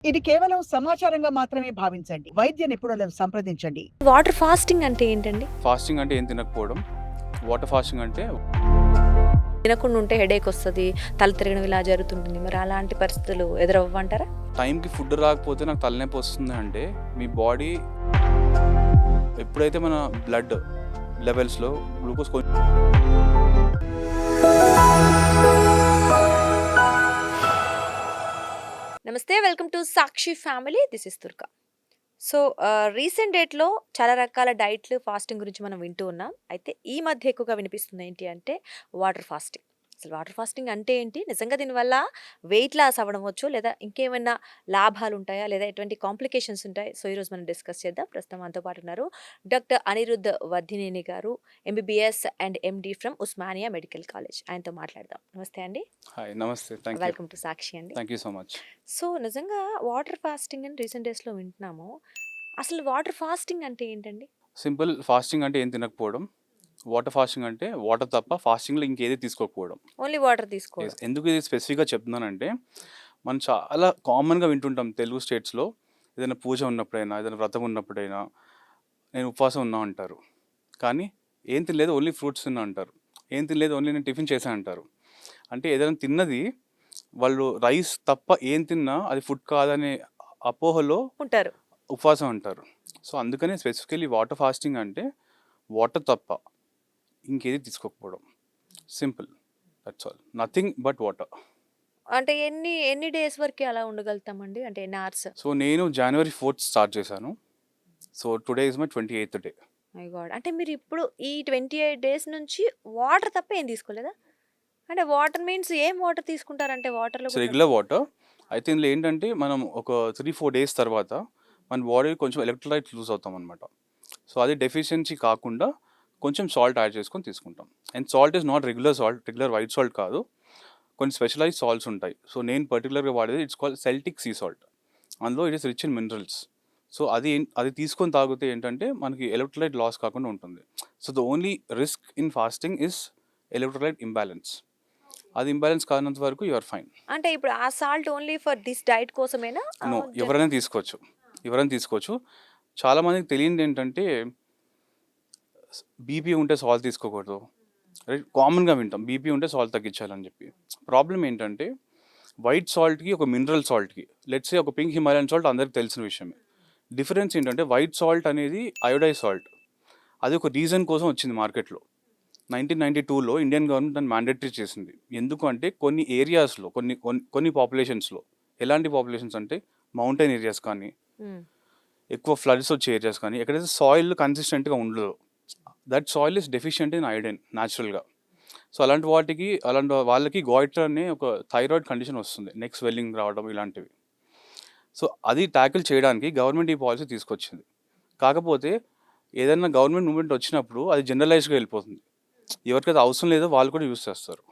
ఇది కేవలం సమాచారంగా మాత్రమే భావించండి. వైద్య నిపుణులను సంప్రదించండి. వాటర్ ఫాస్టింగ్ అంటే ఏంటండి? ఫాస్టింగ్ అంటే ఏం తినకపోవడం. వాటర్ ఫాస్టింగ్ అంటే తినకుండా ఉంటే హెడేక్ వస్తుంది, తల తిరగడం ఇలా జరుగుతుంటుంది. మరి అలాంటి పరిస్థితులు ఎదురవ్వంటారా? టైంకి ఫుడ్ రాకపోతే నాకు తలనొప్పి వస్తుంది అంటే మీ బాడీ ఎప్పుడైతే మన బ్లడ్ లెవెల్స్లో గ్లూకోజ్ నమస్తే, welcome to Sakshi family. This is Durga. So recent డేట్లో చాలా రకాల డైట్లు, ఫాస్టింగ్ గురించి మనం వింటూ ఉన్నాం. అయితే ఈ మధ్య ఎక్కువగా వినిపిస్తుంది ఏంటి అంటే వాటర్ ఫాస్టింగ్. అసలు వాటర్ ఫాస్టింగ్ అంటే ఏంటి? నిజంగా దీనివల్ల వెయిట్ లాస్ అవ్వడం వచ్చు, లేదా ఇంకేమైనా లాభాలు ఉంటాయా, లేదా ఎటువంటి కాంప్లికేషన్స్ ఉంటాయి? సో ఈరోజు మనం డిస్కస్ చేద్దాం. ప్రస్తుతం మనతో పాటు ఉన్నారు డాక్టర్ అనిరుద్ధ్ వర్ధినేని గారు, MBBS and MD from Osmania medical college. ఆయనతో మాట్లాడదాం. నమస్తే అండి. హాయ్, నమస్తే, థ్యాంక్ యూ. వెల్కమ్ టు సాక్షి అండి. Thank you so much. So నిజంగా వాటర్ ఫాస్టింగ్ అని రీసెంట్ డేస్లో వింటున్నాము. అసలు వాటర్ ఫాస్టింగ్ అంటే ఏంటండి? సింపుల్. ఫాస్టింగ్ అంటే ఏం తినకపోవడం. వాటర్ ఫాస్టింగ్ అంటే వాటర్ తప్ప ఫాస్టింగ్లో ఇంకేది తీసుకోకపోవడం. ఓన్లీ వాటర్ తీసుకోవడం. Yes. ఎందుకు ఇది స్పెసిఫిక్గా చెప్తున్నానంటే మనం చాలా కామన్గా వింటుంటాం తెలుగు స్టేట్స్లో. ఏదైనా పూజ ఉన్నప్పుడైనా, ఏదైనా వ్రతం ఉన్నప్పుడైనా నేను ఉపవాసం ఉన్నా అంటారు. కానీ ఏం తినలేదు, ఓన్లీ ఫ్రూట్స్ తిన్నా అంటారు. ఏం తినలేదు, ఓన్లీ నేను టిఫిన్ చేశాను అంటారు. అంటే ఏదైనా తిన్నది వాళ్ళు రైస్ తప్ప ఏం తిన్నా అది ఫుడ్ కాదనే అపోహలో ఉంటారు. ఉపవాసం అంటారు. సో అందుకనే స్పెసిఫికలీ వాటర్ ఫాస్టింగ్ అంటే వాటర్ తప్ప ఇంకేది తీసుకోకపోవడం. Simple, that's all. Nothing but water. అంటే ఎన్ని ఎన్ని డేస్ వరకు అలా ఉండగలుగుతామండి? అంటే ఎన్ని అవర్స్? సో నేను January 4th స్టార్ట్ చేశాను. So today is my 28th day. My God. అంటే మీరు ఇప్పుడు ఈ 28 డేస్ నుంచి వాటర్ తప్ప ఏం తీసుకోలేదా? అంటే వాటర్ మీన్స్ ఏం వాటర్ తీసుకుంటారంటే వాటర్లో సో రెగ్యులర్ వాటర్. అయితే ఇందులో ఏంటంటే మనం ఒక 3-4 డేస్ తర్వాత మన బాడీ కొంచెం ఎలక్ట్రోలైట్ లూజ్ అవుతాం అనమాట. సో అది డెఫిషియన్సీ కాకుండా కొంచెం సాల్ట్ యాడ్ చేసుకొని తీసుకుంటాం. And salt is not regular salt, regular white salt కాదు, కొన్ని స్పెషలైజ్ సాల్ట్స్ ఉంటాయి. సో నేను పర్టికులర్గా వాడేది it's called celtic sea salt. అందులో it is rich in minerals. So అది తీసుకొని తాగితే ఏంటంటే మనకి ఎలక్ట్రోలైట్ లాస్ కాకుండా ఉంటుంది. So the only risk in fasting is electrolyte imbalance. అది ఇంబ్యాలెన్స్ కానంత వరకు యు ఆర్ ఫైన్. అంటే ఇప్పుడు ఆ salt only for this diet కోసమేనా? నో, ఎవరైనా తీసుకోవచ్చు. చాలామందికి తెలియనిది ఏంటంటే బీపీ ఉంటే సాల్ట్ తీసుకోకూడదు. రైట్, కామన్గా వింటాం బీపీ ఉంటే సాల్ట్ తగ్గించాలని చెప్పి. ప్రాబ్లం ఏంటంటే వైట్ సాల్ట్కి ఒక మినరల్ సాల్ట్కి, లెట్స్ సే ఒక పింక్ హిమాలయన్ సాల్ట్ అందరికి తెలిసిన విషయమే. డిఫరెన్స్ ఏంటంటే వైట్ సాల్ట్ అనేది అయోడైజ్ సాల్ట్. అది ఒక రీజన్ కోసం వచ్చింది మార్కెట్లో. 1992లో ఇండియన్ గవర్నమెంట్ దాన్ని మ్యాండేటరీ చేసింది. ఎందుకు అంటే కొన్ని ఏరియాస్లో, కొన్ని పాపులేషన్స్లో, ఎలాంటి పాపులేషన్స్ అంటే మౌంటైన్ ఏరియాస్ కానీ, ఎక్కువ ఫ్లడ్స్ వచ్చే ఏరియాస్ కానీ, ఎక్కడైతే సాయిల్ కన్సిస్టెంట్గా ఉండదు, that soil is deficient in iron న్యాచురల్గా. సో అలాంటి వాళ్ళకి గాయిటర్ అనే ఒక థైరాయిడ్ కండిషన్ వస్తుంది, నెక్ స్వెల్లింగ్ రావడం ఇలాంటివి. సో అది ట్యాకిల్ చేయడానికి గవర్నమెంట్ ఈ పాలసీ తీసుకొచ్చింది. కాకపోతే ఏదైనా గవర్నమెంట్ మూవ్మెంట్ వచ్చినప్పుడు అది జనరలైజ్గా వెళ్ళిపోతుంది. ఎవరికైతే అవసరం లేదో వాళ్ళు కూడా యూస్ చేస్తారు.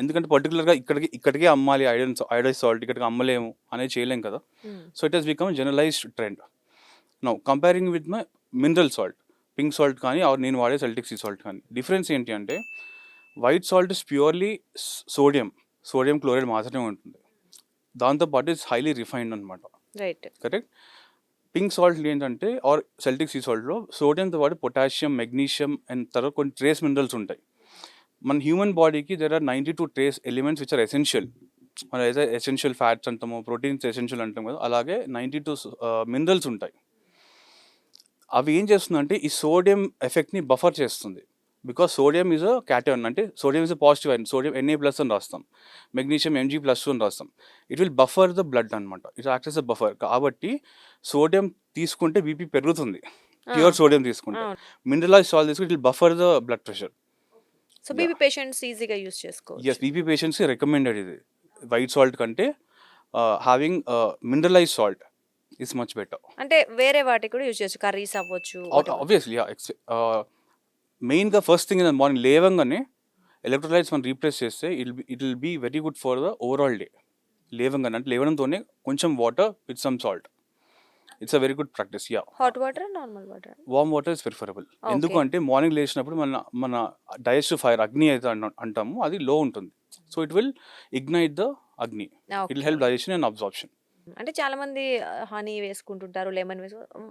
ఎందుకంటే పర్టికులర్గా ఇక్కడికే అమ్మాలి ఐడైజ్ సాల్ట్, ఇక్కడికి అమ్మలేము అనేది చేయలేం కదా. So it has become generalized trend. Now comparing with my mineral salt, pink salt కానీ నేను వాడే సెల్టిక్ సీ సాల్ట్ కానీ, డిఫరెన్స్ ఏంటి అంటే white salt is purely sodium chloride మాత్రమే ఉంటుంది. దాంతోపాటు ఇట్స్ హైలీ రిఫైన్డ్ అనమాట. Right, correct. పింక్ సాల్ట్ ఏంటంటే ఆర్ సెల్టిక్ సీ సాల్ట్లో సోడియంతో పాటు పొటాషియం, మెగ్నీషియం అండ్ తర్వాత కొన్ని ట్రేస్ మినరల్స్ ఉంటాయి. మన హ్యూమన్ బాడీకి there are 92 trace elements which are essential. మనం ఏదైతే ఎసెన్షియల్ ఫ్యాట్స్ అంటామో, ప్రోటీన్స్ ఎసెన్షియల్ అంటాం కదా, అలాగే 92 మినరల్స్ ఉంటాయి. అవి ఏం చేస్తుందంటే ఈ సోడియం ఎఫెక్ట్ని బఫర్ చేస్తుంది. Because sodium is a cation, అంటే sodium is a positive ion. Sodium Na+ అని రాస్తాం, మెగ్నీషియం Mg+2 అని రాస్తాం. It will buffer the blood అనమాట. It acts as a buffer. కాబట్టి సోడియం తీసుకుంటే బీపీ పెరుగుతుంది, ప్యూర్ సోడియం తీసుకుంటే. మినరలైజ్ సాల్ట్ తీసుకుంటే it will buffer the blood pressure. So BP patients ఈజీగా యూస్ చేసుకోవచ్చు. ఎస్, బీపీ పేషెంట్స్కి రికమెండెడ్ ఇది. వైట్ సాల్ట్ కంటే having mineralise salt is much better. అంటే వేరే వాటికి కూడా యూజ్ చేయొచ్చు, కర్రీస్ అవ్వచ్చు. ఆబ్వియస్లీ మెయిన్గా first thing in the morning లేవంగానే ఎలక్ట్రోలైట్స్ మనం రీప్లేస్ చేస్తే it will be very good for the overall day. లేవంగానే అంటే లేవడంతోనే కొంచెం water with some salt, it's a very good practice. Hot water, normal water? Warm water is preferable. ఎందుకంటే morning లేచినప్పుడు మన డైజెస్టివ్ ఫైర్, అగ్ని అయితే అంటాము, అది లో ఉంటుంది. So it will ignite the agni. It will help digestion and absorption. అంటే చాలా మంది హనీ వేసుకుంటుంటారు, లెమన్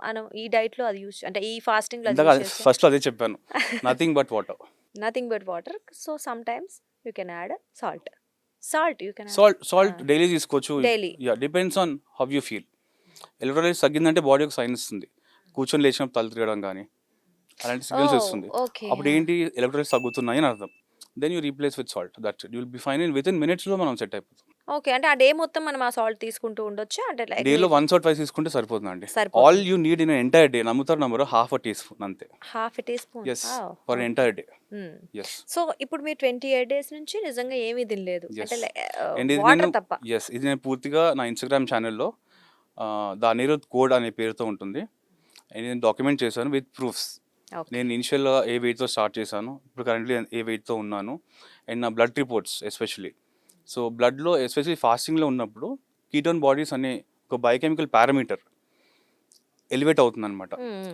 మనం ఈ డైట్ లో అది యూస్ అంటే ఈ ఫాస్టింగ్ లో అది ఇందాక యూస్ చేస్తే ఫస్ట్లో అదే చెప్పాను, nothing but water. Nothing but water. So sometimes you can add salt you can salt daily తీసుకోవచ్చు. Daily. Depends on how you feel. Electrolytes తగ్గిందంటే బాడీ ఒక సైన్ ఇస్తుంది, కూర్చొని లేచినప్పుడు తల తిరగడం కానీ అలాంటి సిగ్నల్స్ ఇస్తుంది. ఓకే. అప్పుడు ఏంటి, ఎలక్ట్రోలైట్స్ తగ్గుతున్నాయి అని అర్థం. Then you replace with salt, that's it, you will be fine in with in మినిట్స్లో మనం సెట్ అయిపోతాం. ఓకే. అంటే ఆ డే మొత్తం మనం ఆ సాల్ట్ తీసుకుంటూ ఉండొచ్చా? అంటే లైక్ డేలో వన్స్ ఆర్ ట్వైస్ తీసుకుంటే సరిపోతుందండి. సరిపోతుంది. All you need in entire day, నమ్ముతారు నమ్మరు, హాఫ్ అ టీ స్పూన్ అంతే. Half teaspoon. Yes, for entire day. Yes. So ఇప్పుడు మీరు 28 డేస్ నుంచి నిజంగా ఏమీ తినలేదు Yes. అంటే అండ్ ఇది వాటర్ నేను తప్ప. ఎస్, ఇది నేను పూర్తిగా నా ఇన్స్టాగ్రామ్ ఛానల్లో ద అనిరుద్ కోడ్ అనే పేరుతో ఉంటుంది. అండ్ నేను డాక్యుమెంట్ చేశాను విత్ ప్రూఫ్స్. ఓకే. నేను ఇనిషియల్గా ఏ వెయిట్తో స్టార్ట్ చేశాను, ఇప్పుడు కరెంట్లీ ఏ వెయిట్తో ఉన్నాను, అండ్ నా బ్లడ్ రిపోర్ట్స్ ఎస్పెషలీ. సో బ్లడ్లో ఎస్పెషలీ ఫాస్టింగ్లో ఉన్నప్పుడు కీటోన్ బాడీస్ అనే ఒక బయోకెమికల్ పారామీటర్ ఎలివేట్ అవుతుంది అనమాట.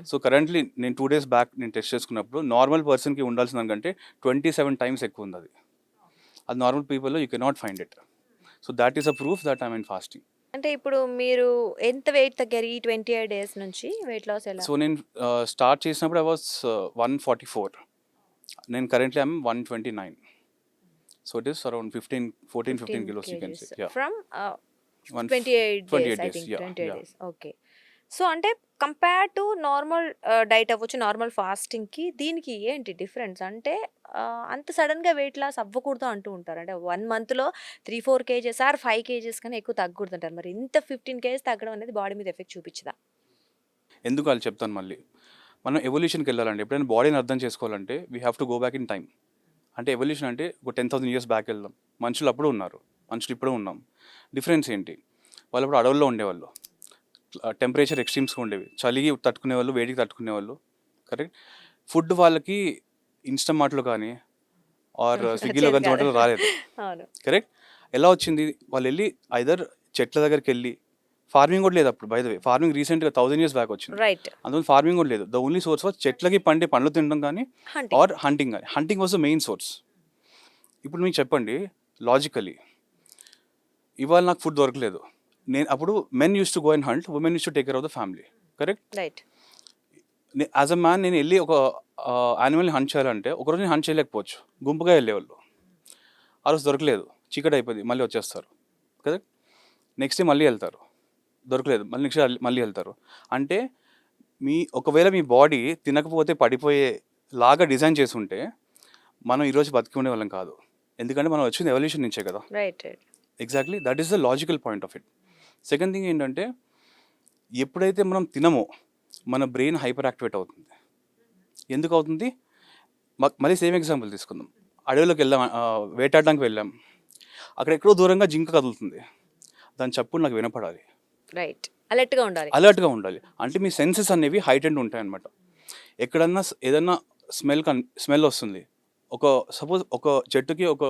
సో కరెంట్లీ నేను 2 days బ్యాక్ నేను టెస్ట్ చేసుకున్నప్పుడు నార్మల్ పర్సన్కి ఉండాల్సిన దానికంటే 27 times ఎక్కువ ఉంది. అది నార్మల్ పీపుల్లో you cannot find it. So that is a proof that I'm in fasting. అంటే ఇప్పుడు మీరు ఎంత వెయిట్ తగ్గారు ఈ 28 డేస్ నుంచి? వెయిట్ లాస్ ఎలా? సో నేను స్టార్ట్ చేసినప్పుడు ఐ వాస్ 144. నేను currently I'm 129. So it is around 14-15 kilos you can say. From 28 28 days I days, think. yeah, 28 yeah. Days. Okay. So అంటే కంపేర్ టు నార్మల్ డైట్ అవ్వచ్చు, normal ఫాస్టింగ్కి దీనికి ఏంటి difference? అంటే అంత సడన్గా వెయిట్ లాస్ అవ్వకూడదు అంటూ ఉంటారు. అంటే 1 monthలో 3-4 kgs ఆర్ 5 kgs కన్నా ఎక్కువ తగ్గకూడదు అంటారు. మరి ఇంత 15 kgs తగ్గడం అనేది బాడీ మీద ఎఫెక్ట్ చూపించదా? ఎందుకు వాళ్ళు చెప్తాను మళ్ళీ. మనం ఎవల్యూషన్కి వెళ్ళాలండి, ఎప్పుడైనా బాడీని అర్థం చేసుకోవాలంటే we have to go back in time. అంటే ఎవల్యూషన్ అంటే ఒక 10,000 years బ్యాక్ వెళ్దాం. మనుషులు అప్పుడు ఉన్నారు, మనుషులు ఇప్పుడు ఉన్నాం. డిఫరెన్స్ ఏంటి, వాళ్ళు అప్పుడు అడవుల్లో ఉండేవాళ్ళు, టెంపరేచర్ ఎక్స్ట్రీమ్స్గా ఉండేవి, చలికి తట్టుకునేవాళ్ళు, వేడికి తట్టుకునేవాళ్ళు. కరెక్ట్. ఫుడ్ వాళ్ళకి ఇన్స్టామార్ట్లో కానీ ఆర్ స్విగ్గీలో కానీ జొమాటోలో రాలేదు. అవును. కరెక్ట్. ఎలా వచ్చింది, వాళ్ళు వెళ్ళి ఐదర్ చెట్ల దగ్గరికి వెళ్ళి, ఫార్మింగ్ కూడా లేదు అప్పుడు. బై ద వే, ఫార్మింగ్ రీసెంట్గా 1000 years బ్యాక్ వచ్చింది. రైట్. అందువల్ల ఫార్మింగ్ కూడా లేదు. ద ఓన్లీ సోర్స్ వాజ్ చెట్లకి పండే పండ్లు తినడం కానీ హంటింగ్. ఆర్ హంటింగ్ కానీ. Hunting was the main source. ఇప్పుడు మీకు చెప్పండి లాజికలీ, ఇవాళ నాకు ఫుడ్ దొరకలేదు, నేను అప్పుడు men use to go and hunt, women use to take care of the family. Correct. Right. As a man నేను వెళ్ళి ఒక యానిమల్ని హంట్ చేయాలంటే ఒకరోజు నేను హంట్ చేయలేకపోవచ్చు, గుంపుగా వెళ్ళేవాళ్ళు. ఆ రోజు దొరకలేదు, చీకటి అయిపోయింది, మళ్ళీ వచ్చేస్తారు. కరెక్ట్. నెక్స్ట్ డే మళ్ళీ వెళ్తారు, దొరకలేదు, మళ్ళీ నెక్స్ట్ డే మళ్ళీ వెళ్తారు. అంటే ఒకవేళ మీ బాడీ తినకపోతే పడిపోయే లాగా డిజైన్ చేసి ఉంటే మనం ఈరోజు బతికి ఉండే వాళ్ళం కాదు. ఎందుకంటే మనం వచ్చింది ఎవల్యూషన్ నుంచే కదా. Right. Exactly, that is the logical point of it. Second thing ఏంటంటే, ఎప్పుడైతే మనం తినమో మన బ్రెయిన్ హైపర్ యాక్టివేట్ అవుతుంది. ఎందుకు అవుతుంది, మళ్ళీ సేమ్ ఎగ్జాంపుల్ తీసుకుందాం. అడవిలోకి వెళ్ళాం, వేటాడడానికి వెళ్ళాం, అక్కడ ఎక్కడో దూరంగా జింక కదులుతుంది, దాని చప్పుడు నాకు వినపడాలి. రైట్. అలర్ట్గా ఉండాలి. అలర్ట్గా ఉండాలి. అంటే మీ సెన్సెస్ అనేవి హైటెండ్ ఉంటాయి అన్నమాట. ఎక్కడన్నా ఏదన్నా స్మెల్ వస్తుంది, సపోజ్ ఒక చెట్టుకి ఒక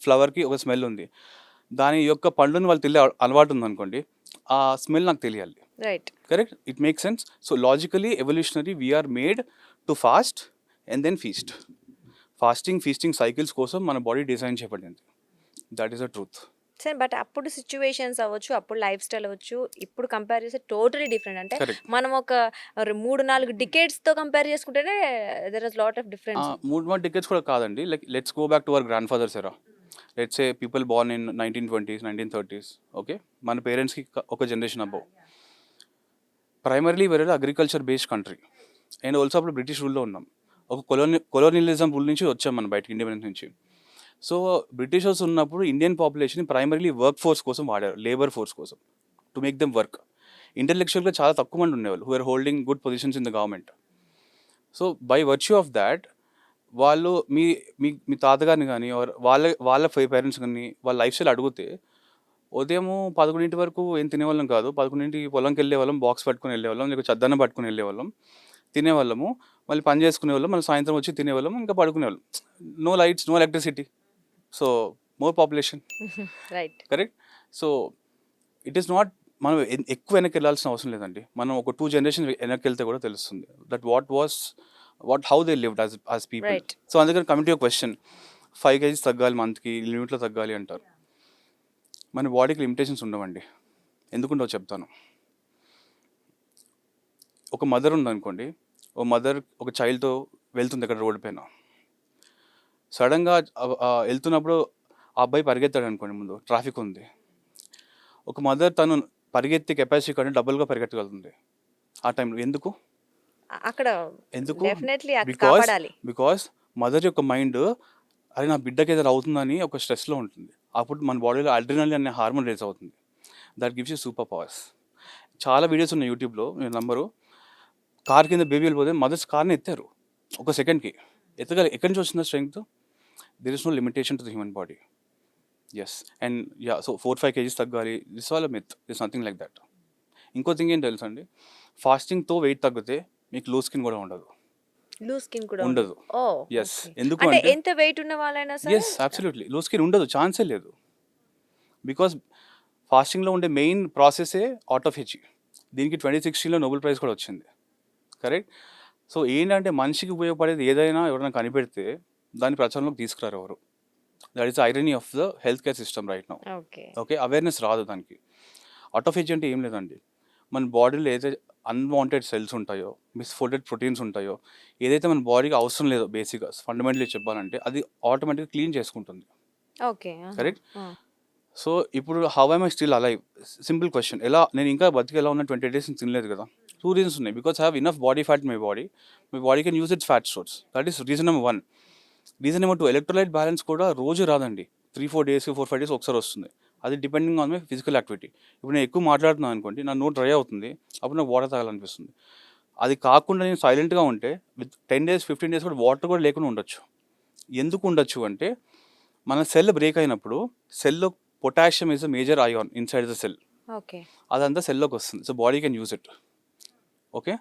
ఫ్లవర్కి ఒక స్మెల్ ఉంది, దాని యొక్క పండుని వాళ్ళు తెలియ అలవాటు ఉందనుకోండి, ఆ స్మెల్ నాకు తెలియాలి. Right. Correct. It make sense. So logically evolutionary we are made to fast and then feast. Feasting cycles కోసం మన బాడీ డిజైన్ చేయబడింది. That is the truth. సరే, బట్ అప్పుడు సిచ్యువేషన్స్ అవ్వచ్చు, అప్పుడు లైఫ్ స్టైల్ అవ్వచ్చు, ఇప్పుడు కంపేర్ చేస్తే టోటలీ డిఫరెంట్. అంటే Correct. మనం ఒక 3-4 డికేట్స్తో కంపేర్ చేసుకుంటేనే there is lot of difference. 3 decades కూడా కాదండి. Like let's go back to our grandfathers era. Let's say people born in 1920s, 1930s. Okay, మన పేరెంట్స్కి ఒక generation above. Primarily were agriculture based country, and also అప్పుడు British రూల్లో ఉన్నాం. ఒక colonialism rule నుంచి వచ్చాం మనం బయటకి, ఇండిపెండెన్స్ నుంచి. సో బ్రిటిషర్స్ ఉన్నప్పుడు Indian population primarily work force కోసం వాడారు, లేబర్ ఫోర్స్ కోసం, టు మేక్ దెమ్ వర్క్. ఇంటెలెక్చువల్గా చాలా తక్కువ మంది ఉండేవాళ్ళు who are holding good positions in the government. So by virtue of that వాళ్ళు మీ తాతగారిని కానీ వాళ్ళ పేరెంట్స్ కానీ వాళ్ళ లైఫ్ స్టైల్ అడిగితే, ఉదయం 11 వరకు ఏం తినేవాళ్ళం కాదు. 11 పొలంకి వెళ్ళేవాళ్ళం, బాక్స్ పట్టుకుని వెళ్ళేవాళ్ళం, లేకపోతే చద్దన్న పట్టుకుని వెళ్ళేవాళ్ళం, తినేవాళ్ళము, మళ్ళీ పని చేసుకునేవాళ్ళం, మళ్ళీ సాయంత్రం వచ్చి తినేవాళ్ళం, ఇంకా పడుకునేవాళ్ళం. No lights, no electricity. So more population. Right. Correct. So it is not, మనం ఎక్కువ వెనక్కి వెళ్ళాల్సిన అవసరం లేదండి. మనం ఒక 2 generations వెనక్కి వెళ్తే కూడా తెలుస్తుంది that how they lived as people. Right. So అందుకని coming to your question, 5 kgs తగ్గాలి మంత్కి, లిమిట్లో తగ్గాలి అంటారు. మన బాడీకి లిమిటేషన్స్ ఉండవండి. ఎందుకుంటో చెప్తాను. ఒక మదర్ ఉందనుకోండి, ఓ మదర్ ఒక చైల్డ్తో వెళ్తుంది అక్కడ రోడ్డు పైన. సడన్గా వెళ్తున్నప్పుడు ఆ అబ్బాయి పరిగెత్తాడు అనుకోండి, ముందు ట్రాఫిక్ ఉంది. ఒక మదర్ తను పరిగెత్తే కెపాసిటీ కంటే డబుల్గా పరిగెత్తగలుగుతుంది ఆ టైంలో. ఎందుకు అక్కడ ఎందుకు డెఫినెట్లీ బికాస్ కాపాడాలి. బికాస్ మదర్ యొక్క మైండ్ అరే నా బిడ్డకి ఏదైనా అవుతుందని ఒక స్ట్రెస్లో ఉంటుంది. అప్పుడు మన బాడీలో అడ్రినలిన్ అనే హార్మోన్ రేస్ అవుతుంది. That gives you super powers. చాలా వీడియోస్ ఉన్నాయి యూట్యూబ్లో, మీరు నంబరు. కార్ కింద బేబీ వెళ్ళిపోతే మదర్స్ కార్ని ఎత్తారు ఒక సెకండ్కి. ఎక్కడి నుంచి వచ్చిన strength? There is no limitation to the human body. Yes and ya, so 4-5 kgs తగ్గాలి, this all myth, this nothing like that. ఇంకో థింగ్ ఏం తెలుసు అండి, ఫాస్టింగ్తో వెయిట్ తగ్గితే మీకు లూజ్ స్కిన్ కూడా ఉండదు. లూజ్ స్కిన్ కూడా ఉండదు. ఓ ఎస్, ఎందుకు అంటే అంటే ఎంత వెయిట్ ఉన్న వాళ్ళైనా సరే ఎస్ అబ్సల్యూట్లీ లూజ్ స్కిన్ ఉండదు, ఛాన్సే లేదు. బికాస్ ఫాస్టింగ్లో ఉండే మెయిన్ ప్రాసెసే ఆటోఫేజీ. దీనికి 2016లో నోబెల్ ప్రైజ్ కూడా వచ్చింది, కరెక్ట్? సో ఏంటంటే మనిషికి ఉపయోగపడేది ఏదైనా ఎవరైనా కనిపెడితే దాన్ని ప్రచారంలోకి తీసుకురారు ఎవరు. That is irony of the health care system right now. Okay, awareness రాదు దానికి. ఆటోఫేజీ అంటే ఏం లేదండి, మన బాడీలో ఏదైతే అన్వాంటెడ్ సెల్స్ ఉంటాయో, మిస్ఫోల్డెడ్ ప్రోటీన్స్ ఉంటాయో, ఏదైతే మన బాడీకి అవసరం లేదో బేసిక్గా ఫండమెంటలీ చెప్పాలంటే అది ఆటోమేటిక్గా క్లీన్ చేసుకుంటుంది, ఓకే కరెక్ట్? సో ఇప్పుడు how I'm I still alive? Simple question. ఎలా నేను ఇంకా బతికి ఎలా ఉన్నా 20 days నుంచి తినలేదు కదా? 2 reasons ఉన్నాయి. Because I have enough body fat in my body can use it's fat stores. That is reason number 1. Reason number 2, electrolyte balance కూడా రోజు రాదండి, 3-4 days 4-5 days ఒకసారి వస్తుంది. అది depending on my physical activity. ఇప్పుడు నేను ఎక్కువ మాట్లాడుతున్నాను అనుకోండి, నా నోట్ డ్రై అవుతుంది, అప్పుడు నాకు వాటర్ తాగాలనిపిస్తుంది. అది కాకుండా నేను సైలెంట్గా ఉంటే విత్ 10 days 15 days కూడా వాటర్ కూడా లేకుండా ఉండొచ్చు. ఎందుకు ఉండొచ్చు అంటే మన సెల్ బ్రేక్ అయినప్పుడు సెల్లో potassium is a major ion inside the cell. Okay, అదంతా సెల్లోకి వస్తుంది. So body can use it. Okay,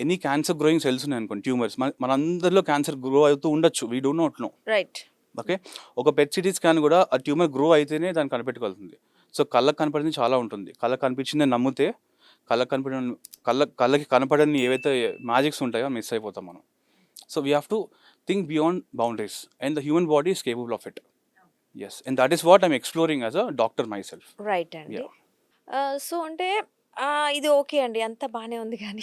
any cancer growing cells ఉన్నాయి అనుకోండి, ట్యూమర్స్, మనందరిలో క్యాన్సర్ గ్రో అవుతూ ఉండొచ్చు, we don't not know, right. Okay? ఒక పెట్ సిటీ స్కాన్ కూడా ఆ ట్యూమర్ గ్రో అయితేనే దాన్ని కనిపెట్టగలుగుతుంది. సో కళ్ళకి కనపడింది చాలా ఉంటుంది, కళ్ళకి కనిపించిందని నమ్మితే కళ్ళకి కనపడని ఏవైతే మ్యాజిక్స్ ఉంటాయో మిస్ అయిపోతాం మనం. So we have to think beyond boundaries and the human body is capable of it. Yes, and that is what I'm exploring as a doctor myself. Right అండి. సో అంటే ఇది okay అండి, అంత బాగానే ఉంది కానీ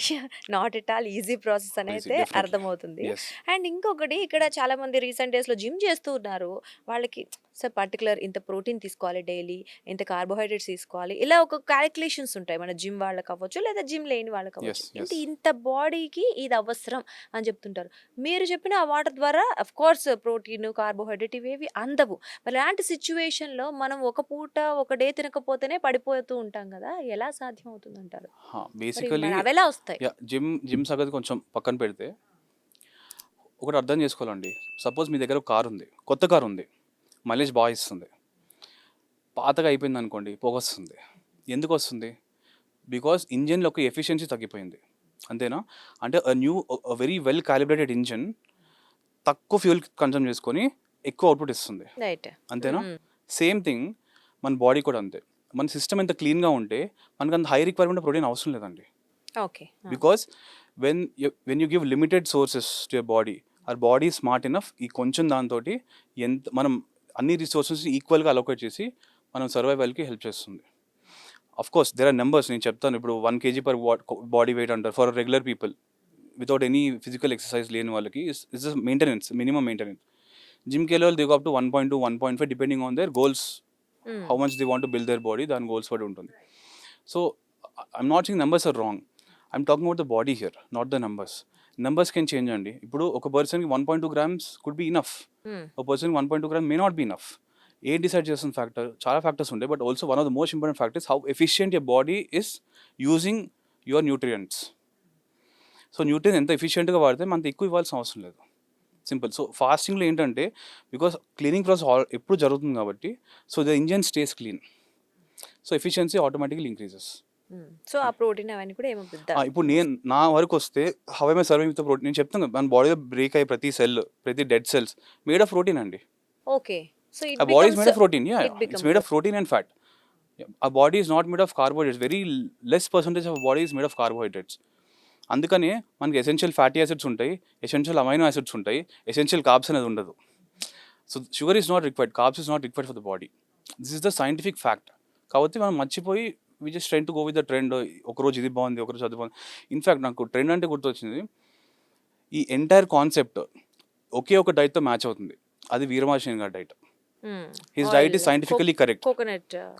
not at all easy process అని అయితే definitely. అర్థమవుతుంది. Yes. అండ్ ఇంకొకటి, ఇక్కడ చాలా మంది రీసెంట్ డేస్లో జిమ్ చేస్తూ ఉన్నారు. వాళ్ళకి సార్ పర్టికులర్ ఇంత ప్రోటీన్ తీసుకోవాలి డైలీ, ఇంత కార్బోహైడ్రేట్స్ తీసుకోవాలి, ఇలా ఒక క్యాలిక్యులేషన్స్ ఉంటాయి మన జిమ్ వాళ్ళకి అవ్వచ్చు లేదా జిమ్ లేని వాళ్ళకి అవ్వచ్చు. Yes. ఇంత బాడీకి ఇది అవసరం అని చెప్తుంటారు. మీరు చెప్పిన ఆ వాటర్ ద్వారా అఫ్ కోర్స్ ప్రోటీన్ కార్బోహైడ్రేట్ ఇవేవి అందవు. మరి అలాంటి సిచ్యువేషన్లో మనం ఒక పూట ఒక డే తినకపోతేనే పడిపోతూ ఉంటాం కదా, ఎలా సాధ్యం అవుతుంది అంటారు? బేసికలీ అవి ఎలా వస్తాయి? జిమ్ సంగతి కొంచెం పక్కన పెడితే ఒకటి అర్థం చేసుకోవాలండి. సపోజ్ మీ దగ్గర ఒక కార్ ఉంది, కొత్త కార్ ఉంది, మైలేజ్ బాగా ఇస్తుంది. పాతగా అయిపోయింది అనుకోండి, పొగ వస్తుంది. ఎందుకు వస్తుంది? బికాస్ ఇంజిన్లో ఒక ఎఫిషియన్సీ తగ్గిపోయింది, అంతేనా? అంటే వెరీ వెల్ క్యాలిబ్రేటెడ్ ఇంజిన్ తక్కువ ఫ్యూల్ కన్సూమ్ చేసుకొని ఎక్కువ అవుట్పుట్ ఇస్తుంది, రైట్. అంతేనా? సేమ్ థింగ్ మన బాడీ కూడా అంతే. మన సిస్టమ్ ఎంత క్లీన్గా ఉంటే మనకు అంత హై రిక్వైర్మెంట్ ప్రోటీన్ అవసరం లేదండి. Okay, because when you give limited sources to your body, our body smart enough ఈ కొంచెం దాంతో ఎంత మనం అన్ని రిసోర్సెస్ ఈక్వల్గా అలొకేట్ చేసి మనం సర్వైవల్కి హెల్ప్ చేస్తుంది. Of course there are numbers, నేను చెప్తాను. ఇప్పుడు 1 kg per బాడీ వెయిట్ అంటారు for regular people without any physical exercise లేని వాళ్ళకి ఇస్ మెయింటెనెన్స్, మినిమం మెయింటెనెన్స్. జిమ్కి వెళ్ళే వాళ్ళు దిగు up to 1.2 1.5 depending on their goals, how much they want to build their body, దాని గోల్స్ పడి ఉంటుంది. So I'm not saying numbers are wrong, I'm talking about the body here, not the numbers. Numbers can change అండి. ఇప్పుడు ఒక పర్సన్కి 1.2 grams could be enough, ఒక పర్సన్కి 1.2 grams may not be enough. ఏం డిసైడ్ చేస్తున్న ఫ్యాక్టర్? చాలా ఫ్యాక్టర్స్ ఉంటాయి, but also one of the most important factors how efficient your body is using your nutrients. So nutrient ఎంత ఎఫిషియెంట్గా వాడితే మనకు ఎక్కువ ఇవ్వాల్సిన అవసరం లేదు, సింపుల్. సో ఫాస్టింగ్లో ఏంటంటే బికాస్ క్లీనింగ్ ప్రాసెస్ ఎప్పుడు జరుగుతుంది కాబట్టి, so the engine stays clean, so efficiency automatically increases. So ఆ ప్రోటీన్ అవన్నీ కూడా ఏమవుతుంది? ఇప్పుడు నేను నా వరకు వస్తే how I serving with protein, నేను చెప్తాను మన బాడీలో బ్రేక్ అయ్యే ప్రతి సెల్, ప్రతి dead cells made of protein అండి. Okay, so uh body is made of protein, it's made of protein and fat. Uh body is not made of carbohydrates, very less percentage of body is made of carbohydrates. అందుకనే మనకి essential fatty acids ఉంటాయి, essential amino acids ఉంటాయి, essential carbs అనేది ఉండదు. So sugar is not required, carbs is not required for the body. This is the scientific fact. కాబట్టి మనం మర్చిపోయి we just train to go with the trend. ఒకరోజు ఇది బాగుంది, ఒకరోజు అది బాగుంది. ఇన్ఫ్యాక్ట్ నాకు ట్రెండ్ అంటే గుర్తొచ్చింది, ఈ ఎంటైర్ కాన్సెప్ట్ ఒకే ఒక డైట్తో మ్యాచ్ అవుతుంది. అది వీరమాసేన్ గారి diet. His diet is scientifically correct.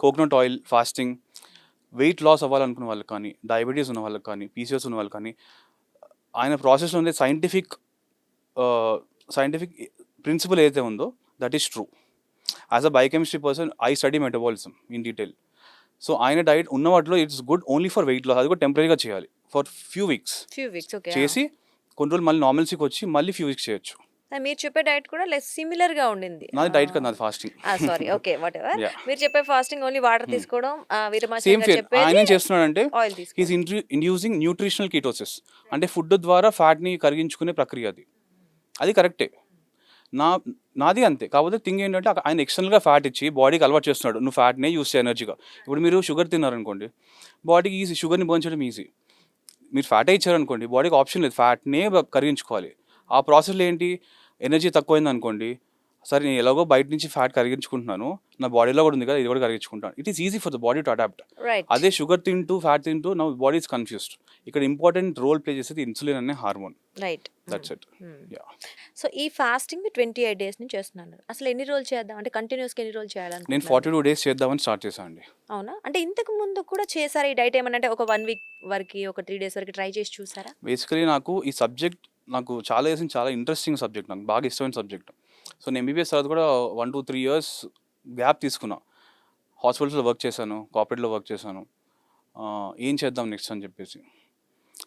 Coconut oil, fasting, weight loss అవ్వాలనుకున్న వాళ్ళకి కానీ, డయాబెటీస్ ఉన్న వాళ్ళకి కానీ, పీసీఓఎస్ ఉన్న వాళ్ళకి కానీ, ఆయన ప్రాసెస్లో ఉండే సైంటిఫిక్ ప్రిన్సిపల్ ఏదైతే ఉందో that is true. As a biochemistry person I study metabolism in detail. So ఆయన డైట్ ఉన్న వాటిలో it's good only for weight loss. అది కూడా టెంపరీగా చేయాలి ఫర్ ఫ్యూ వీక్స్ చేసి కొన్ని రోజులు మళ్ళీ నార్మల్సీకి వచ్చి మళ్ళీ ఫ్యూ వీక్స్ చేయొచ్చు. మీరు చెప్పే డైట్ కూడా సిమిలర్ గా ఉండింది. నాది డైట్ కదా, నాది fasting. Sorry, okay, what ever. మీరు చెప్పే ఫాస్టింగ్ ఓన్లీ వాటర్ తీసుకోవడం, సేమ్ ఆయన ఏం చేస్తున్నాడంటే హీస్ ఇండ్యూసింగ్ న్యూట్రిషనల్ కీటోసిస్, అంటే ఫుడ్ ద్వారా ఫ్యాట్ని కరిగించుకునే ప్రక్రియ. అది కరెక్టే. నాది అంతే. కాకపోతే థింగ్ ఏంటంటే ఆయన ఎక్స్టర్నల్గా ఫ్యాట్ ఇచ్చి బాడీకి అలవాటు చేస్తున్నాడు, నువ్వు ఫ్యాట్నే యూస్ చేయ ఎనర్జీగా. ఇప్పుడు మీరు షుగర్ తిన్నారనుకోండి, బాడీకి ఈజీ, షుగర్ని బర్న్ చేయడం ఈజీ. మీరు ఫ్యాటే ఇచ్చారనుకోండి, బాడీకి ఆప్షన్ లేదు, ఫ్యాట్నే కరిగించుకోవాలి. ఆ ప్రాసెస్లో ఏంటి, ఎనర్జీ తక్కువైంది అనుకోండి, సరే నేను ఎలాగో బయట నుంచి ఫ్యాట్ కరిగించుకుంటున్నాను, నా బాడీలో కూడా ఉంది కదా, ఇది కూడా కరిగించుకుంటాను. It is easy for the body to adapt. అదే షుగర్ తింటూ ఫ్యాట్ తింటూ నా బాడీ ఇస్ కన్ఫ్యూజ్డ్. ఇక్కడ ఇంపార్టెంట్ రోల్ ప్లే చేసేది ఇన్సులిన్ అనే hormone. Right, that's it. So ఈ ఫాస్టింగ్ 28 days నుంచి చేస్తున్నాను. అసలు ఎన్ని రోజులు చేద్దాం అంటే కంటిన్యూస్గా ఎన్ని రోజులు చేయాలని? నేను 42 days చేద్దామని స్టార్ట్ చేశాను అండి. అవునా? అంటే ఇంతకు ముందు కూడా చేశారా ఈ డైట్? ఏమన్నా అంటే ఒక 1 week వరకు, ఒక 3 days వరకు ట్రై చేసి చూసారా? బేసికలీ నాకు ఈ సబ్జెక్ట్ చాలా ఇంట్రెస్టింగ్ సబ్జెక్ట్, నాకు బాగా ఇష్టమైన సబ్జెక్ట్. సో నేను ఎంబీబీఎస్ తర్వాత కూడా 1 to 3 years గ్యాప్ తీసుకున్నా. హాస్పిటల్స్లో వర్క్ చేశాను, కార్పొరేట్లో వర్క్ చేశాను. ఏం చేద్దాం నెక్స్ట్ అని చెప్పేసి.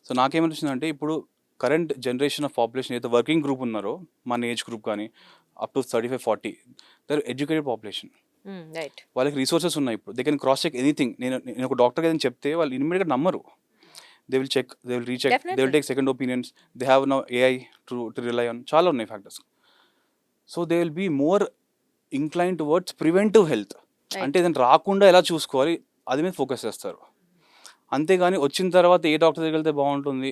సో నాకేమనిపించిందంటే, ఇప్పుడు కరెంట్ జనరేషన్ ఆఫ్ పాపులేషన్ ఏదైతే వర్కింగ్ గ్రూప్ ఉన్నారో, మన ఏజ్ గ్రూప్ కానీ up to 35-40, they're educated population. వాళ్ళకి రిసోర్సెస్ ఉన్నాయి. ఇప్పుడు they can cross check anything. నేను ఒక డాక్టర్కి ఏదైనా చెప్తే వాళ్ళు ఇమ్మీడియట్గా నమ్మరు. They will check, they will recheck, they will take second opinions, they have now AI to rely on. చాలా ఉన్నాయి factors. So they will be more incline towards preventive health. అంటే ఏదైనా రాకుండా ఎలా చూసుకోవాలి అది మీద ఫోకస్ చేస్తారు. అంతేగాని వచ్చిన తర్వాత ఏ డాక్టర్ దగ్గరికి వెళ్తే బాగుంటుంది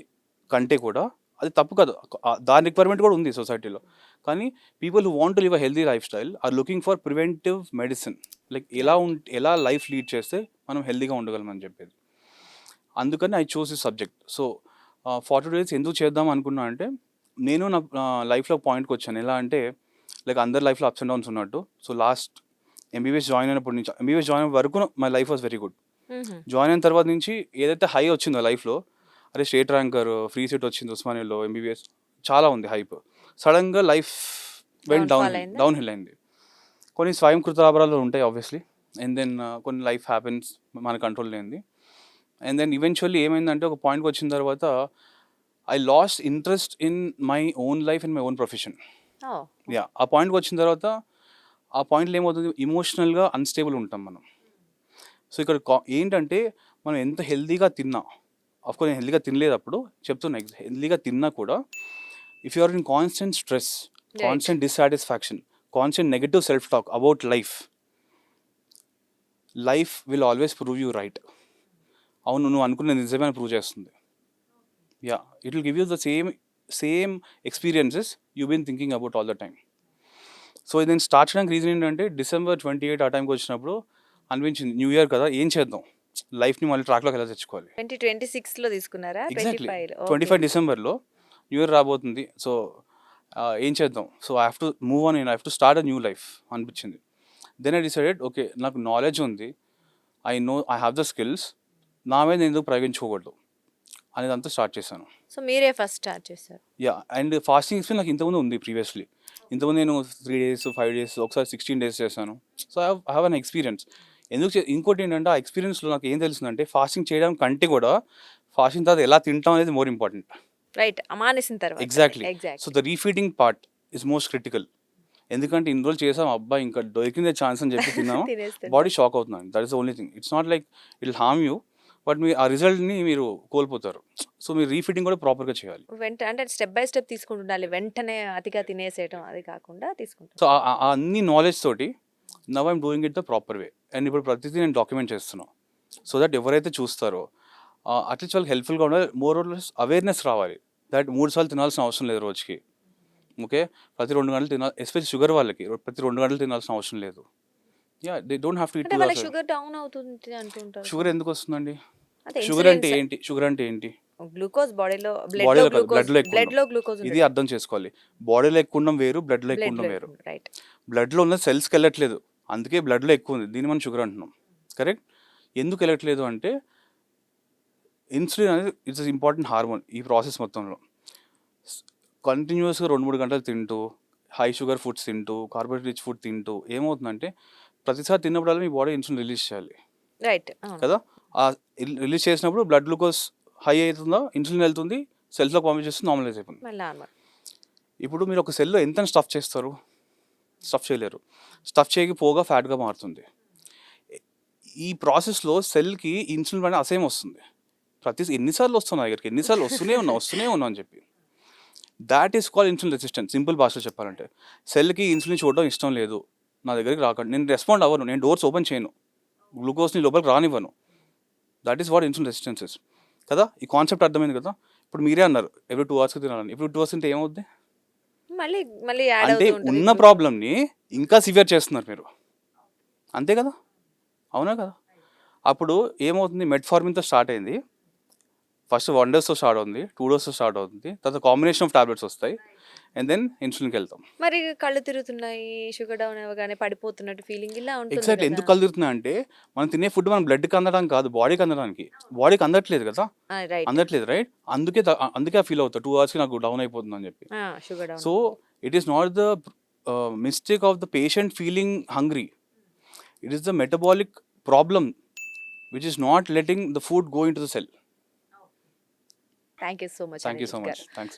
కంటే కూడా అది తప్పు కాదు, దాని రిక్వైర్మెంట్ కూడా ఉంది సొసైటీలో. కానీ people who want to live a healthy life style or looking for preventive medicine. Like ఎలా లైఫ్ లీడ్ చేస్తే మనం హెల్దీగా ఉండగలమని చెప్పేది. అందుకని I choose this subject. So 42 days ఎందుకు చేద్దాం అనుకున్నా అంటే, నేను నా లైఫ్లో పాయింట్కి వచ్చాను. ఎలా అంటే, లైక్ అందరి లైఫ్లో అప్స్ అండ్ డౌన్స్ ఉన్నట్టు. సో లాస్ట్ ఎంబీబీఎస్ జాయిన్ అయినప్పటి నుంచి, ఎంబీబీఎస్ జాయిన్ అయిన వరకు my life was very good. Join అయిన తర్వాత నుంచి ఏదైతే హై వచ్చిందో లైఫ్లో, అరే స్టేట్ ర్యాంకర్, ఫ్రీ సీట్ వచ్చింది ఉస్మానియాలో, ఎంబీబీఎస్ చాలా ఉంది హైప్. సడన్గా లైఫ్ వెంట్ డౌన్ హిల్ అయింది. కొన్ని స్వయం కృతాపరాలు ఉంటాయి ఆబ్వియస్లీ, అండ్ దెన్ కొన్ని లైఫ్ హ్యాపెన్స్ మన కంట్రోల్ లేనిది. అండ్ దెన్ ఈవెన్చువల్లీ ఏమైందంటే, ఒక పాయింట్కి వచ్చిన తర్వాత I lost interest in my own life and my own profession. ఆ పాయింట్కి వచ్చిన తర్వాత ఆ పాయింట్లో ఏమవుతుంది, ఇమోషనల్గా అన్స్టేబుల్ ఉంటాం మనం. సో ఇక్కడ ఏంటంటే, మనం ఎంత హెల్దీగా తిన్నా, అఫ్కోర్స్ నేను హెల్దీగా తినలేదు అప్పుడు చెప్తున్నా, హెల్దీగా తిన్నా కూడా if you are in constant stress, constant dissatisfaction, constant negative self talk about life will always prove you right. అవును, నువ్వు అనుకున్నది నిజమే ప్రూవ్ చేస్తుంది. It will give you the same experiences you been thinking about all the time. So నేను start చేయడానికి reason ఏంటంటే, December 28 ఆ టైంకి వచ్చినప్పుడు అనిపించింది, న్యూ ఇయర్ కదా, ఏం చేద్దాం, లైఫ్ని మళ్ళీ ట్రాక్లోకి ఎలా తెచ్చుకోవాలి. 2026లో తీసుకున్నారా? ఎగ్జాక్ట్లీ 25 Decemberలో న్యూ ఇయర్ రాబోతుంది. సో ఏం చేద్దాం, so I have to move on, I have to start a new life అనిపించింది. దెన్ ఐ డిసైడెడ్, ఓకే నాకు నాలెడ్జ్ ఉంది, ఐ హ్యావ్ ద స్కిల్స్, నా మీద నేను ఎందుకు ప్రయోగించుకోకూడదు అనేది అంతా స్టార్ట్ చేశాను. సో మీరే ఫస్ట్ స్టార్ట్ చేశారు? అండ్ ఫాస్టింగ్ ఎక్స్పీరియన్స్ నాకు ఇంతకుముందు ఉంది. ప్రీవియస్లీ ఇంతకుముందు నేను 3 days, 5 days, ఒకసారి 16 days చేశాను. So I have an experience. ఇంకోటి ఏంటంటే, ఆ ఎక్స్పీరియన్స్లో నాకు ఏం తెలిసిందంటే, ఫాస్టింగ్ చేయడం కంటే కూడా ఫాస్టింగ్ తర్వాత ఎలా తింటాం అనేది మోర్ ఇంపార్టెంట్. రైట్, మానేసిన తర్వాత. Exactly. So the refeeding part is most critical. ఎందుకంటే ఇన్ని రోజులు చేసాం, అబ్బాయి ఇంకా దొరికిందే ఛాన్స్ అని చెప్పి తిన్నాము, బాడీ షాక్ అవుతున్నాను. That is the only thing. It's not like it will harm you, but మీ ఆ రిజల్ట్ని మీరు కోల్పోతారు. సో మీరు రీఫీడింగ్ కూడా ప్రాపర్గా చేయాలి. అంటే స్టెప్ బై స్టెప్ తీసుకుంటుండాలి, వెంటనే అతిగా తినేసేయటం అది కాకుండా తీసుకుంటాం. సో ఆ అన్ని నాలెడ్జ్ తోటి now I'm doing it the proper way. And ఇప్పుడు ప్రతిదీ నేను డాక్యుమెంట్ చేస్తున్నాను, సో దట్ ఎవరైతే చూస్తారో అట్లీస్ట్ వాళ్ళకి హెల్ప్ఫుల్గా ఉండాలి. మోర్ ఆర్ లెస్ అవేర్నెస్ రావాలి దట్ 3 సార్లు తినాల్సిన అవసరం లేదు రోజుకి. ఓకే, ప్రతి 2 గంటలు తినాలి. ఎస్పెషల్లీ షుగర్ వాళ్ళకి ప్రతి 2 గంటలు తినాల్సిన అవసరం లేదు. Yeah they don't have to eat అంటే 2 వాళ్ళ hours. షుగర్ డౌన్ అవుతుంది అంటుంటారు. షుగర్ ఎందుకు వస్తుందండి? అదే షుగర్ అంటే ఇన్సులిన్ ఏంటి? షుగర్ అంటే ఏంటి? గ్లూకోజ్ బాడీలో బాడీలో కాదు, బ్లడ్లో ఎక్కువ బ్లడ్ ఉండడం. లో గ్లూకోజ్ ఇది అర్థం చేసుకోవాలి. బాడీలో ఎక్కువ ఉండడం వేరు, బ్లడ్లో ఎక్కువ బ్లడ్ ఉండడం వేరు. రైట్. బ్లడ్లో ఉన్న సెల్స్కి వెళ్ళట్లేదు, అందుకే బ్లడ్లో ఎక్కువ ఉంది, దీన్ని మనం షుగర్ అంటున్నాం. కరెక్ట్. ఎందుకు వెళ్ళట్లేదు అంటే ఇన్సులిన్ అనేది ఇట్స్ ఇంపార్టెంట్ హార్మోన్ ఈ ప్రాసెస్ మొత్తంలో. కంటిన్యూస్గా 2-3 గంటలు తింటూ హై షుగర్ ఫుడ్స్ తింటూ కార్బోహైడ్రేట్ రిచ్ ఫుడ్ తింటూ ఏమవుతుందంటే ప్రతిసారి తిన్నప్పుడల్లా మీ బాడీ ఇన్సులిన్ రిలీజ్ చేయాలి రైట్. కదా. ఆ రిలీజ్ చేసినప్పుడు బ్లడ్ గ్లూకోజ్ హై అవుతుందో ఇన్సులిన్ వెళ్తుంది, సెల్స్లో పంపించేస్తే నార్మలైజ్ అయిపోతుంది. మళ్ళీ నార్మల్. ఇప్పుడు మీరు ఒక సెల్లో ఎంత స్టఫ్ చేస్తారు? స్టఫ్ చేయలేరు. స్టఫ్ చేయకపోగా ఫ్యాట్గా మారుతుంది. ఈ ప్రాసెస్లో సెల్కి ఇన్సులిన్ అనేది అసేమ్ వస్తుంది. ఎన్నిసార్లు వస్తున్నా దగ్గరికి, ఎన్నిసార్లు వస్తూనే ఉన్నా అని చెప్పి. That is call insulin resistance. Simple భాషలో చెప్పాలంటే సెల్కి ఇన్సులిన్ చూడడం ఇష్టం లేదు, నా దగ్గరికి రాకండి, నేను రెస్పాండ్ అవ్వను, నేను డోర్స్ ఓపెన్ చేయను, గ్లూకోజ్ని లోపలికి రానివ్వను. That is what insulin resistances కదా. ఈ కాన్సెప్ట్ అర్థమైంది కదా. ఇప్పుడు మీరే అన్నారు ఎవ్రీ 2 hours తినాలని. ఇప్పుడు 2 hours తింటే ఏమవుద్ది? మళ్ళీ మళ్ళీ యాడ్ అంటే అవుతూ ఉంటుంది. ఉన్న ప్రాబ్లమ్ని ఇంకా సివియర్ చేస్తున్నారు మీరు, అంతే కదా, అవునా కదా. అప్పుడు ఏమవుతుంది, మెట్ఫార్మిన్తో స్టార్ట్ అయింది, ఫస్ట్ 1 dose స్టార్ట్ అవుతుంది, 2 doses స్టార్ట్ అవుతుంది, తర్వాత కాంబినేషన్ ఆఫ్ టాబ్లెట్స్ వస్తాయి, అండ్ దెన్ ఇన్సులిన్కి వెళ్తాం. మరి కళ్ళు తిరుగుతున్నాయి, షుగర్ డౌన్ అవ్వగానే పడిపోతున్నట్టు ఫీలింగ్ ఇలా ఉంటుంది ఎగ్జాక్ట్లీ. కదా. ఎందుకు కలుగుతున్నాయి అంటే మనం తినే ఫుడ్ మన బ్లడ్కి అందడం కాదు, బాడీకి అందడానికి. బాడీకి అందట్లేదు కదా, రైట్. అందట్లేదు రైట్. అందుకే ఫీల్ అవుతా 2 hours నాకు డౌన్ అయిపోతుంది అని చెప్పి. Sugar down. So it is not the mistake of the patient feeling hungry, it is the metabolic problem which is not letting the food go in to the cell. Thank you so much. Thank you so much. Thanks.